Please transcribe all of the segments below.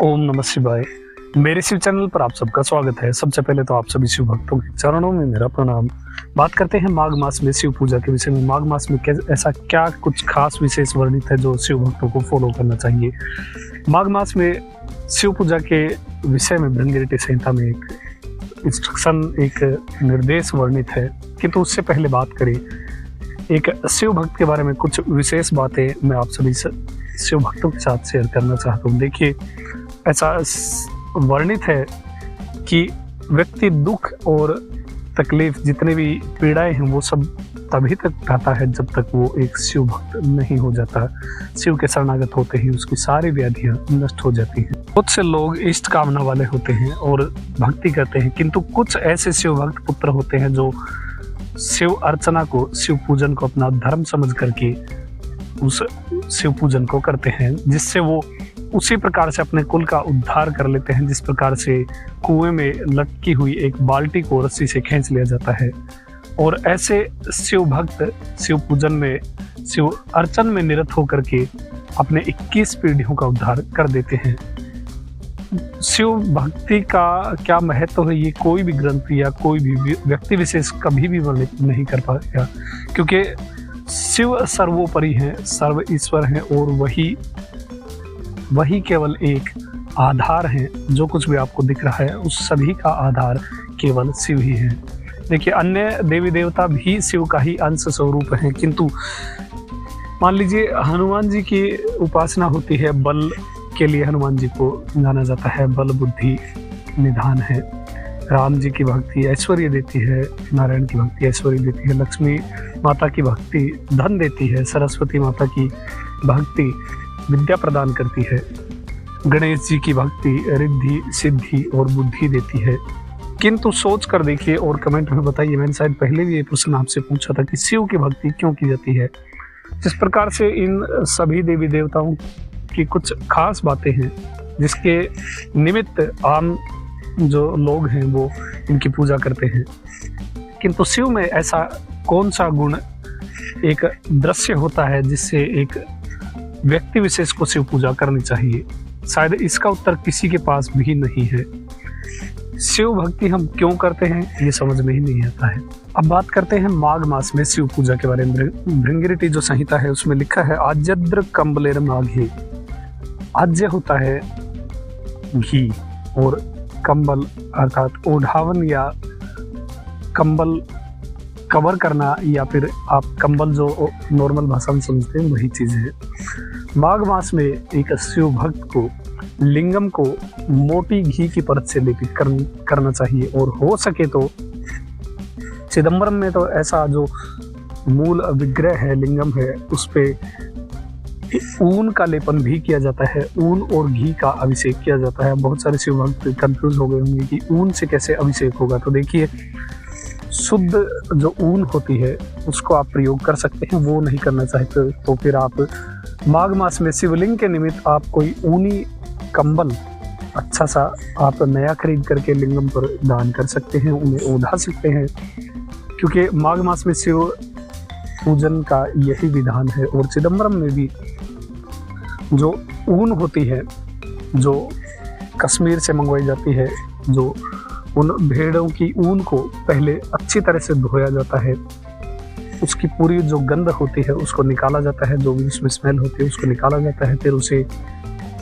ओम नमः शिवाय। मेरे शिव चैनल पर आप सबका स्वागत है। सबसे पहले तो आप सभी शिव भक्तों के चरणों में मेरा प्रणाम। बात करते हैं माघ मास में शिव पूजा के विषय में। माघ मास में ऐसा क्या कुछ खास विशेष वर्णित है जो शिव भक्तों को फॉलो करना चाहिए। माघ मास में शिव पूजा के विषय में भृंगिरिटी संहिता में एक इंस्ट्रक्शन, एक निर्देश वर्णित है। किंतु उससे पहले बात करें एक शिव भक्त के बारे में, कुछ विशेष बातें मैं आप सभी शिव भक्तों के साथ शेयर करना चाहता हूँ। देखिए, ऐसा वर्णित है कि व्यक्ति दुख और तकलीफ, जितने भी पीड़ाएं हैं, वो सब तभी तक उठाता है जब तक वो एक शिव भक्त नहीं हो जाता। शिव के शरणागत होते ही उसकी सारी व्याधियां नष्ट हो जाती हैं। बहुत से लोग इष्ट कामना वाले होते हैं और भक्ति करते हैं, किंतु कुछ ऐसे शिव भक्त पुत्र होते हैं जो शिव अर्चना को, शिव पूजन को अपना धर्म समझ करके उस शिव पूजन को करते हैं, जिससे वो उसी प्रकार से अपने कुल का उद्धार कर लेते हैं जिस प्रकार से कुएं में लटकी हुई एक बाल्टी को रस्सी से खींच लिया जाता है। और ऐसे शिव भक्त शिव पूजन में, शिव अर्चन में निरत होकर के अपने 21 पीढ़ियों का उद्धार कर देते हैं। शिव भक्ति का क्या महत्व है, ये कोई भी ग्रंथ या कोई भी व्यक्ति विशेष कभी भी वर्णित नहीं कर पाएगा, क्योंकि शिव सर्वोपरि हैं, सर्व ईश्वर हैं और वही केवल एक आधार है। जो कुछ भी आपको दिख रहा है उस सभी का आधार केवल शिव ही है। देखिए, अन्य देवी देवता भी शिव का ही अंश स्वरूप हैं, किंतु मान लीजिए हनुमान जी की उपासना होती है, बल के लिए हनुमान जी को जाना जाता है, बल बुद्धि निधान है। राम जी की भक्ति ऐश्वर्य देती है, नारायण की भक्ति ऐश्वर्य देती है, लक्ष्मी माता की भक्ति धन देती है, सरस्वती माता की भक्ति विद्या प्रदान करती है, गणेश जी की भक्ति रिद्धि सिद्धि और बुद्धि देती है। किंतु सोच कर देखिए और कमेंट में बताइए, मैंने शायद पहले भी ये प्रश्न आपसे पूछा था कि शिव की भक्ति क्यों की जाती है। जिस प्रकार से इन सभी देवी देवताओं की कुछ खास बातें हैं जिसके निमित्त आम जो लोग हैं वो इनकी पूजा करते हैं, किंतु शिव में ऐसा कौन सा गुण, एक दृश्य होता है जिससे एक व्यक्ति विशेष को शिव पूजा करनी चाहिए। शायद इसका उत्तर किसी के पास भी नहीं है। शिव भक्ति हम क्यों करते हैं ये समझ में ही नहीं आता है। अब बात करते हैं माघ मास में शिव पूजा के बारे में। भृंगिरिटी जो संहिता है उसमें लिखा है आज्यद्र कंबलेर माघे। आज्य होता है घी और कंबल अर्थात ओढ़ावन या कंबल कवर करना, या फिर आप कंबल जो नॉर्मल भाषा में समझते हैं वही चीज़ है। माघ मास में एक शिव भक्त को लिंगम को मोटी घी की परत से लेपित करना चाहिए, और हो सके तो चिदंबरम में तो ऐसा जो मूल विग्रह है, लिंगम है, उस पे ऊन का लेपन भी किया जाता है। ऊन और घी का अभिषेक किया जाता है। बहुत सारे शिव भक्त कंफ्यूज हो गए होंगे कि ऊन से कैसे अभिषेक होगा। तो देखिए, शुद्ध जो ऊन होती है उसको आप प्रयोग कर सकते हैं। वो नहीं करना चाहते तो फिर आप माघ मास में शिवलिंग के निमित्त आप कोई ऊनी कंबल अच्छा सा आप नया खरीद करके लिंगम पर दान कर सकते हैं, उन्हें ओढ़ा सकते हैं, क्योंकि माघ मास में शिव पूजन का यही विधान है। और चिदंबरम में भी जो ऊन होती है, जो कश्मीर से मंगवाई जाती है, जो उन भेड़ों की ऊन को पहले अच्छी तरह से धोया जाता है, उसकी पूरी जो गंध होती है उसको निकाला जाता है, जो भी उसमें स्मेल होती है उसको निकाला जाता है, फिर उसे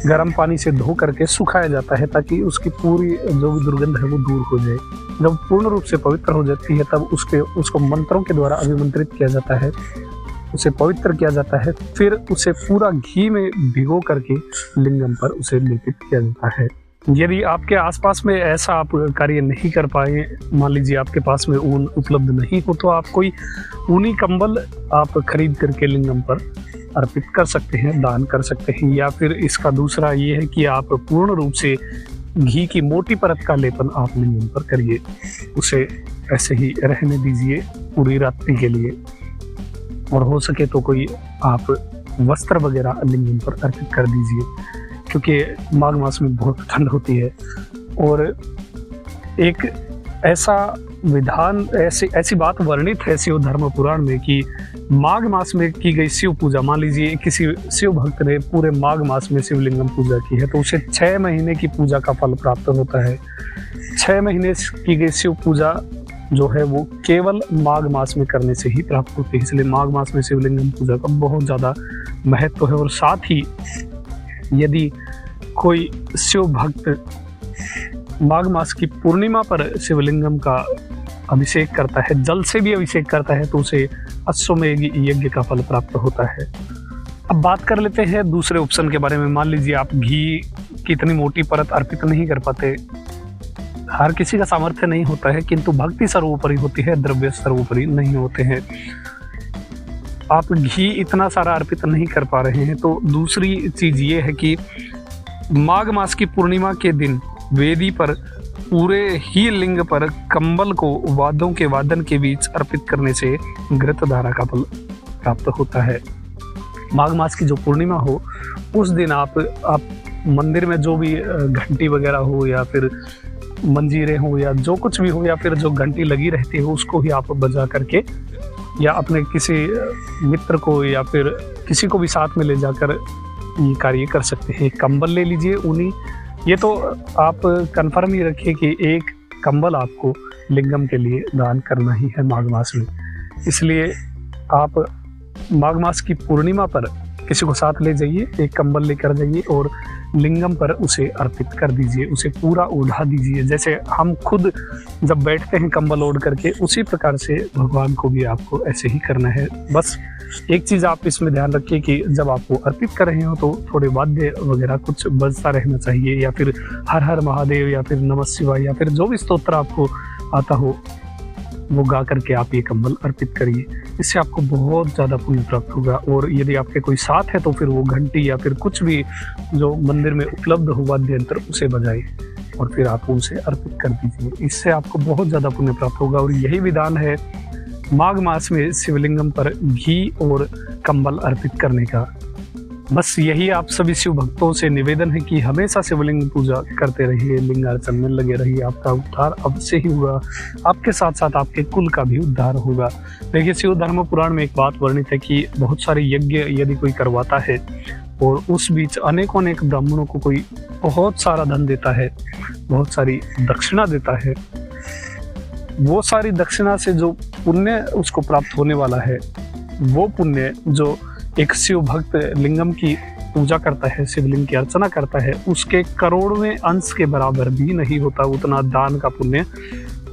गर्म पानी से धो करके सुखाया जाता है ताकि उसकी पूरी जो भी दुर्गंध है वो दूर हो जाए। जब पूर्ण रूप से पवित्र हो जाती है तब उसको मंत्रों के द्वारा अभिमंत्रित किया जाता है, उसे पवित्र किया जाता है, फिर उसे पूरा घी में भिगो करके लिंगम पर उसे लेपित किया जाता है। यदि आपके आसपास में ऐसा आप कार्य नहीं कर पाए, मान लीजिए आपके पास में ऊन उपलब्ध नहीं हो, तो आप कोई ऊनी कंबल आप खरीद करके लिंगम पर अर्पित कर सकते हैं, दान कर सकते हैं। या फिर इसका दूसरा ये है कि आप पूर्ण रूप से घी की मोटी परत का लेपन आप लिंगम पर करिए, उसे ऐसे ही रहने दीजिए पूरी रात्रि के लिए, और हो सके तो कोई आप वस्त्र वगैरह लिंगम पर अर्पित कर दीजिए, क्योंकि माघ मास में बहुत ठंड होती है। और एक ऐसा विधान ऐसी बात वर्णित है शिव धर्म पुराण में कि माघ मास में की गई शिव पूजा, मान लीजिए किसी शिव भक्त ने पूरे माघ मास में शिवलिंगम पूजा की है तो उसे 6 महीने की पूजा का फल प्राप्त होता है। 6 महीने की गई शिव पूजा जो है वो केवल माघ मास में करने से ही प्राप्त होती है। इसलिए माघ मास में शिवलिंगम पूजा का बहुत ज़्यादा महत्व है। और साथ ही यदि कोई शिव भक्त माघ मास की पूर्णिमा पर शिवलिंगम का अभिषेक करता है, जल से भी अभिषेक करता है, तो उसे अश्वमेध यज्ञ का फल प्राप्त होता है। अब बात कर लेते हैं दूसरे ऑप्शन के बारे में। मान लीजिए आप घी की इतनी मोटी परत अर्पित नहीं कर पाते, हर किसी का सामर्थ्य नहीं होता है, किंतु भक्ति सर्वोपरि होती है, द्रव्य सर्वोपरि नहीं होते हैं। आप घी इतना सारा अर्पित नहीं कर पा रहे हैं तो दूसरी चीज ये है कि माघ मास की पूर्णिमा के दिन वेदी पर पूरे ही लिंग पर कंबल को वाद्यों के वादन के बीच अर्पित करने से घृत धारा का फल प्राप्त होता है। माघ मास की जो पूर्णिमा हो उस दिन आप मंदिर में जो भी घंटी वगैरह हो या फिर मंजीरे हो या जो कुछ भी हो या फिर जो घंटी लगी रहती है उसको ही आप बजा करके या अपने किसी मित्र को या फिर किसी को भी साथ में ले जाकर ये कार्य कर सकते हैं। कंबल ले लीजिए ऊनी, ये तो आप कंफर्म ही रखिए कि एक कंबल आपको लिंगम के लिए दान करना ही है माघ मास में। इसलिए आप माघ मास की पूर्णिमा पर किसी को साथ ले जाइए, एक कंबल लेकर जाइए और लिंगम पर उसे अर्पित कर दीजिए, उसे पूरा ओढ़ा दीजिए। जैसे हम खुद जब बैठते हैं कंबल ओढ़ करके, उसी प्रकार से भगवान को भी आपको ऐसे ही करना है। बस एक चीज़ आप इसमें ध्यान रखिए कि जब आप वो अर्पित कर रहे हो तो थोड़े वाद्य वगैरह कुछ बजता रहना चाहिए, या फिर हर हर महादेव या फिर नमः शिवाय या फिर जो भी स्तोत्र आपको आता हो वो गा करके आप ये कंबल अर्पित करिए। इससे आपको बहुत ज़्यादा पुण्य प्राप्त होगा। और यदि आपके कोई साथ है तो फिर वो घंटी या फिर कुछ भी जो मंदिर में उपलब्ध हो वाद्य यंत्र उसे बजाइए और फिर आप उसे अर्पित कर दीजिए। इससे आपको बहुत ज़्यादा पुण्य प्राप्त होगा। और यही विधान है माघ मास में शिवलिंगम पर घी और कंबल अर्पित करने का। बस यही आप सभी शिव भक्तों से निवेदन है कि हमेशा शिवलिंग पूजा करते रहिए, लिंगार्चन में लगे रहिए। आपका उद्धार अवश्य ही होगा, आपके साथ साथ आपके कुल का भी उद्धार होगा। देखिए शिव धर्म पुराण में एक बात वर्णित है कि बहुत सारे यज्ञ यदि कोई करवाता है और उस बीच अनेकों अनेक ब्राह्मणों को कोई बहुत सारा धन देता है, बहुत सारी दक्षिणा देता है, वो सारी दक्षिणा से जो पुण्य उसको प्राप्त होने वाला है, वो पुण्य जो एक शिव भक्त लिंगम की पूजा करता है, शिवलिंग की अर्चना करता है, उसके करोड़वें अंश के बराबर भी नहीं होता। उतना दान का पुण्य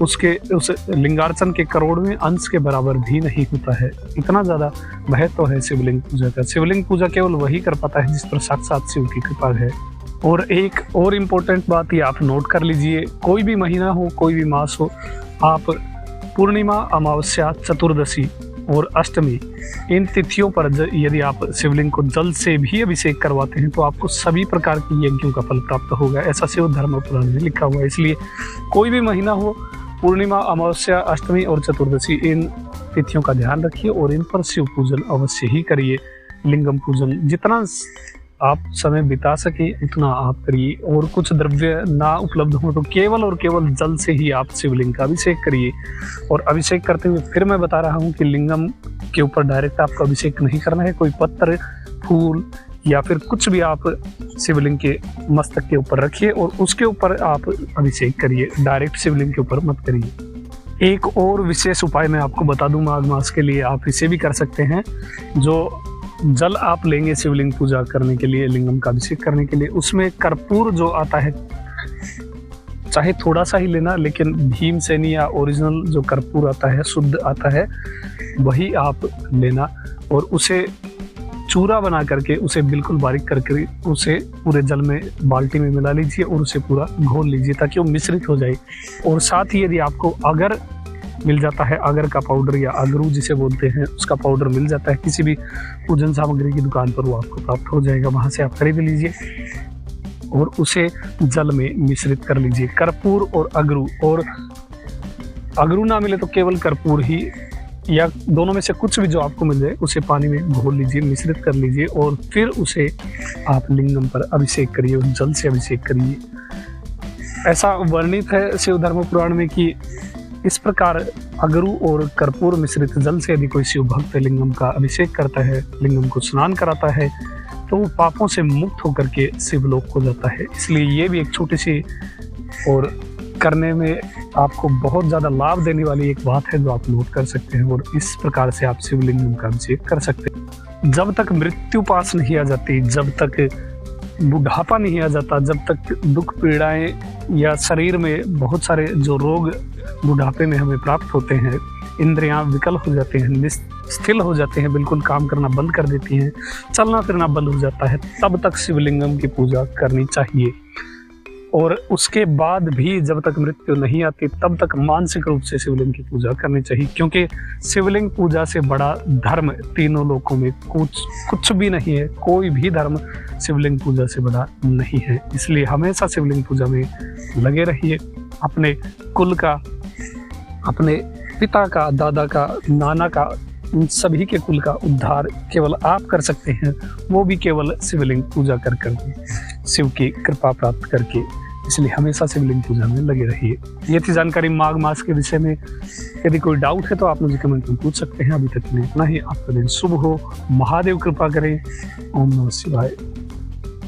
उस लिंगार्चन के करोड़वें अंश के बराबर भी नहीं होता है। इतना ज़्यादा महत्व है शिवलिंग पूजा का। शिवलिंग पूजा केवल वही कर पाता है जिस पर साक्षात शिव की कृपा है। और एक और इम्पोर्टेंट बात ये आप नोट कर लीजिए, कोई भी महीना हो, कोई भी मास हो, आप पूर्णिमा, अमावस्या, चतुर्दशी और अष्टमी इन तिथियों पर यदि आप शिवलिंग को जल से भी अभिषेक करवाते हैं तो आपको सभी प्रकार की यज्ञों का फल प्राप्त होगा। ऐसा शिव धर्म पुराण में लिखा हुआ है। इसलिए कोई भी महीना हो, पूर्णिमा, अमावस्या, अष्टमी और चतुर्दशी इन तिथियों का ध्यान रखिए और इन पर शिव पूजन अवश्य ही करिए। लिंगम पूजन जितना आप समय बिता सके उतना आप करिए। और कुछ द्रव्य ना उपलब्ध हो तो केवल और केवल जल से ही आप शिवलिंग का अभिषेक करिए। और अभिषेक करते हुए फिर मैं बता रहा हूँ कि लिंगम के ऊपर डायरेक्ट आपको अभिषेक नहीं करना है। कोई पत्र, फूल या फिर कुछ भी आप शिवलिंग के मस्तक के ऊपर रखिए और उसके ऊपर आप अभिषेक करिए, डायरेक्ट शिवलिंग के ऊपर मत करिए। एक और विशेष उपाय मैं आपको बता दूं माघ मास के लिए, आप इसे भी कर सकते हैं। जो जल आप लेंगे शिवलिंग पूजा करने के लिए, लिंगम का अभिषेक करने के लिए, उसमें कर्पूर जो आता है, चाहे थोड़ा सा ही लेना, लेकिन भीमसेनी या ओरिजिनल जो कर्पूर आता है, शुद्ध आता है, वही आप लेना और उसे चूरा बना करके उसे बिल्कुल बारीक करके उसे पूरे जल में बाल्टी में मिला लीजिए और उसे पूरा घोल लीजिए ताकि वो मिश्रित हो जाए। और साथ ही यदि आपको अगर मिल जाता है, अगर का पाउडर या अगरू जिसे बोलते हैं, उसका पाउडर मिल जाता है किसी भी पूजन सामग्री की दुकान पर, वो आपको प्राप्त हो जाएगा, वहाँ से आप खरीद लीजिए और उसे जल में मिश्रित कर लीजिए। कर्पूर और अगरू ना मिले तो केवल कर्पूर ही या दोनों में से कुछ भी जो आपको मिल जाए उसे पानी में घोल लीजिए, मिश्रित कर लीजिए और फिर उसे आप लिंगम पर अभिषेक करिए, उस जल से अभिषेक करिए। ऐसा वर्णित है शिव धर्म पुराण में कि इस प्रकार अगरू और कर्पूर मिश्रित जल से यदि कोई शिव भक्त लिंगम का अभिषेक करता है, लिंगम को स्नान कराता है, तो वो पापों से मुक्त होकर के शिवलोक को जाता है। इसलिए ये भी एक छोटी सी और करने में आपको बहुत ज़्यादा लाभ देने वाली एक बात है जो आप नोट कर सकते हैं, और इस प्रकार से आप शिवलिंगम का अभिषेक कर सकते हैं। जब तक मृत्यु पास नहीं आ जाती, जब तक बुढ़ापा नहीं आ जाता, जब तक दुख पीड़ाएं या शरीर में बहुत सारे जो रोग बुढ़ापे में हमें प्राप्त होते हैं, इंद्रियां विकल हो जाते हैं, निस्थिल हो जाते हैं, बिल्कुल काम करना बंद कर देती हैं, चलना फिरना बंद हो जाता है, तब तक शिवलिंगम की पूजा करनी चाहिए। और उसके बाद भी जब तक मृत्यु नहीं आती तब तक मानसिक रूप से शिवलिंग की पूजा करनी चाहिए, क्योंकि शिवलिंग पूजा से बड़ा धर्म तीनों लोकों में कुछ भी नहीं है। कोई भी धर्म शिवलिंग पूजा से बड़ा नहीं है। इसलिए हमेशा शिवलिंग पूजा में लगे रहिए। अपने कुल का, अपने पिता का, दादा का, नाना का, उन सभी के कुल का उद्धार केवल आप कर सकते हैं, वो भी केवल शिवलिंग पूजा कर शिव की कृपा प्राप्त करके। इसलिए हमेशा शिवलिंग पूजा में लगे रहिए। ये थी जानकारी माघ मास के विषय में। यदि कोई डाउट है तो आप मुझे कमेंट में पूछ सकते हैं। अभी तक के लिए इतना ही। आपका दिन शुभ हो, महादेव कृपा करें। ओम नमः शिवाय।